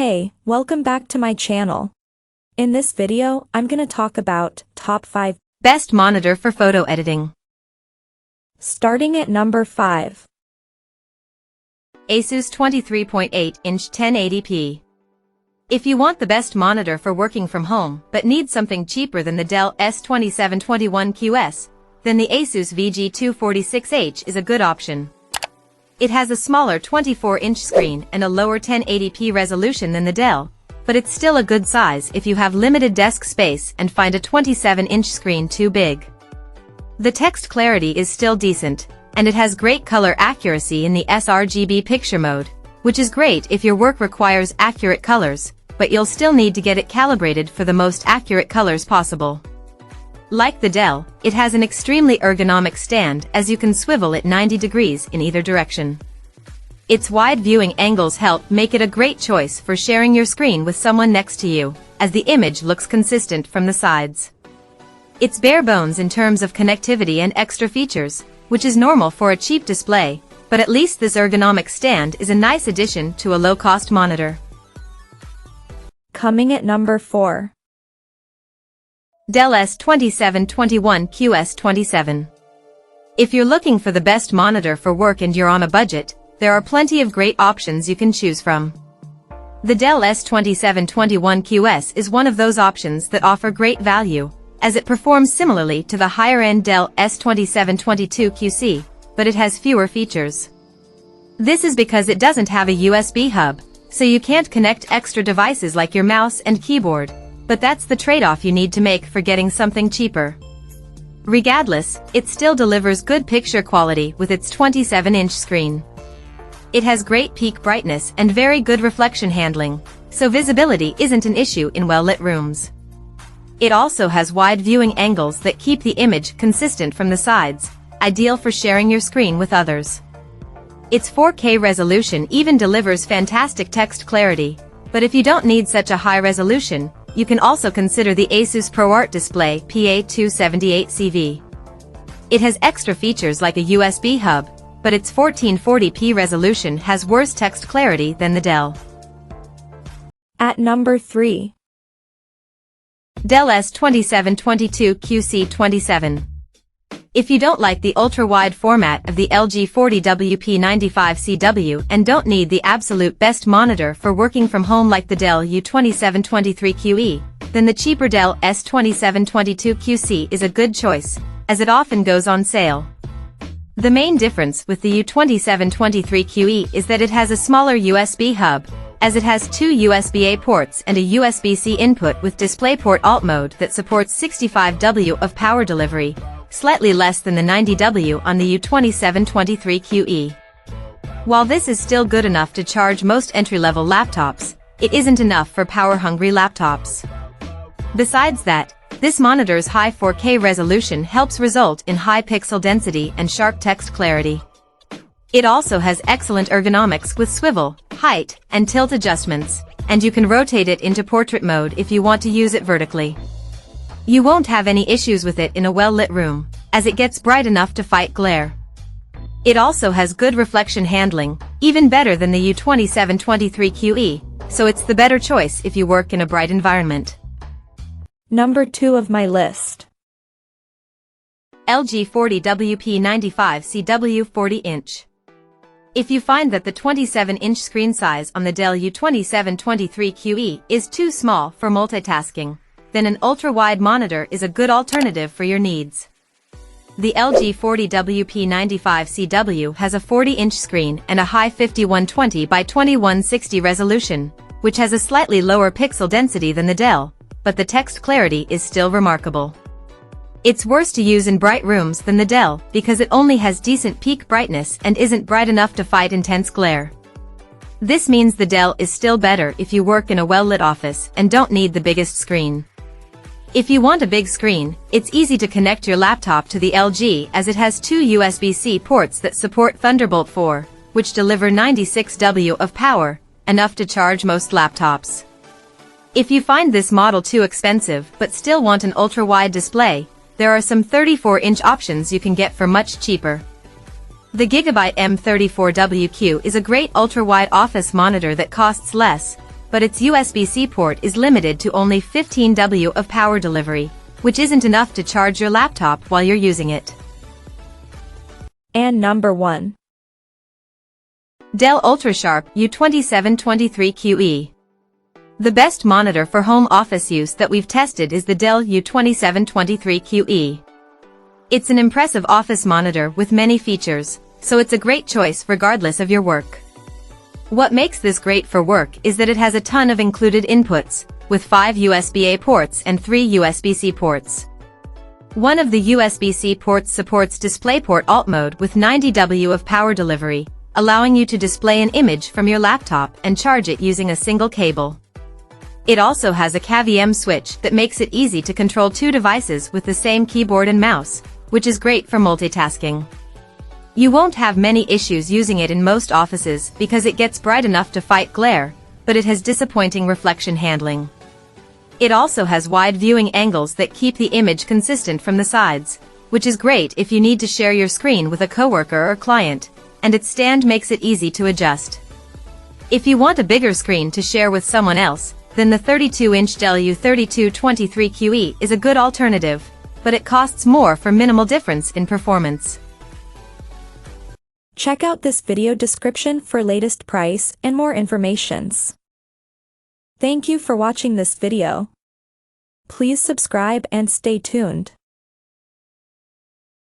Hey, welcome back to my channel. In this video, I'm gonna talk about top 5 best monitor for photo editing. Starting at number 5. Asus 23.8-inch 1080p. If you want the best monitor for working from home but need something cheaper than the Dell S2721QS, then the Asus VG246H is a good option. It has a smaller 24-inch screen and a lower 1080p resolution than the Dell, but it's still a good size if you have limited desk space and find a 27-inch screen too big. The text clarity is still decent, and it has great color accuracy in the sRGB picture mode, which is great if your work requires accurate colors, but you'll still need to get it calibrated for the most accurate colors possible. Like the Dell, it has an extremely ergonomic stand as you can swivel it 90 degrees in either direction. Its wide viewing angles help make it a great choice for sharing your screen with someone next to you, as the image looks consistent from the sides. It's bare bones in terms of connectivity and extra features, which is normal for a cheap display, but at least this ergonomic stand is a nice addition to a low-cost monitor. Coming at number 4. Dell S2721QS 27. If you're looking for the best monitor for work and you're on a budget, there are plenty of great options you can choose from. The Dell S2721QS is one of those options that offer great value, as it performs similarly to the higher-end Dell S2722QC, but it has fewer features. This is because it doesn't have a USB hub, so you can't connect extra devices like your mouse and keyboard, but that's the trade-off you need to make for getting something cheaper. Regardless, it still delivers good picture quality with its 27-inch screen. It has great peak brightness and very good reflection handling, so visibility isn't an issue in well-lit rooms. It also has wide viewing angles that keep the image consistent from the sides, ideal for sharing your screen with others. Its 4K resolution even delivers fantastic text clarity, but if you don't need such a high resolution, you can also consider the Asus ProArt Display PA278CV. It has extra features like a USB hub, but its 1440p resolution has worse text clarity than the Dell. At number 3. Dell S2722QC 27. If you don't like the ultra-wide format of the LG 40WP95CW and don't need the absolute best monitor for working from home like the Dell U2723 QE, then the cheaper Dell S2722QC is a good choice, as it often goes on sale. The main difference with the U2723 QE is that it has a smaller USB hub, as it has 2 USB-A ports and a USB-C input with DisplayPort Alt mode that supports 65W of power delivery, slightly less than the 90W on the U2723 QE. While this is still good enough to charge most entry-level laptops, it isn't enough for power-hungry laptops. Besides that, this monitor's high 4K resolution helps result in high pixel density and sharp text clarity. It also has excellent ergonomics with swivel, height, and tilt adjustments, and you can rotate it into portrait mode if you want to use it vertically. You won't have any issues with it in a well-lit room, as it gets bright enough to fight glare. It also has good reflection handling, even better than the U2723 QE, so it's the better choice if you work in a bright environment. Number 2 of my list. LG 40WP95CW 40-inch. If you find that the 27-inch screen size on the Dell U2723 QE is too small for multitasking, then an ultra-wide monitor is a good alternative for your needs. The LG 40WP95CW has a 40-inch screen and a high 5120 by 2160 resolution, which has a slightly lower pixel density than the Dell, but the text clarity is still remarkable. It's worse to use in bright rooms than the Dell because it only has decent peak brightness and isn't bright enough to fight intense glare. This means the Dell is still better if you work in a well-lit office and don't need the biggest screen. If you want a big screen, it's easy to connect your laptop to the LG as it has 2 USB-C ports that support Thunderbolt 4, which deliver 96W of power, enough to charge most laptops. If you find this model too expensive but still want an ultra-wide display, there are some 34-inch options you can get for much cheaper. The Gigabyte M34WQ is a great ultra-wide office monitor that costs less, but its USB-C port is limited to only 15 W of power delivery, which isn't enough to charge your laptop while you're using it. And number 1. Dell UltraSharp U2723QE. The best monitor for home office use that we've tested is the Dell U2723QE. It's an impressive office monitor with many features, so it's a great choice regardless of your work. What makes this great for work is that it has a ton of included inputs, with 5 USB-A ports and 3 USB-C ports. One of the USB-C ports supports DisplayPort Alt mode with 90 W of power delivery, allowing you to display an image from your laptop and charge it using a single cable. It also has a KVM switch that makes it easy to control 2 devices with the same keyboard and mouse, which is great for multitasking. You won't have many issues using it in most offices because it gets bright enough to fight glare, but it has disappointing reflection handling. It also has wide viewing angles that keep the image consistent from the sides, which is great if you need to share your screen with a coworker or client, and its stand makes it easy to adjust. If you want a bigger screen to share with someone else, then the 32-inch Dell U2723QE is a good alternative, but it costs more for minimal difference in performance. Check out this video description for latest price and more informations. Thank you for watching this video. Please subscribe and stay tuned.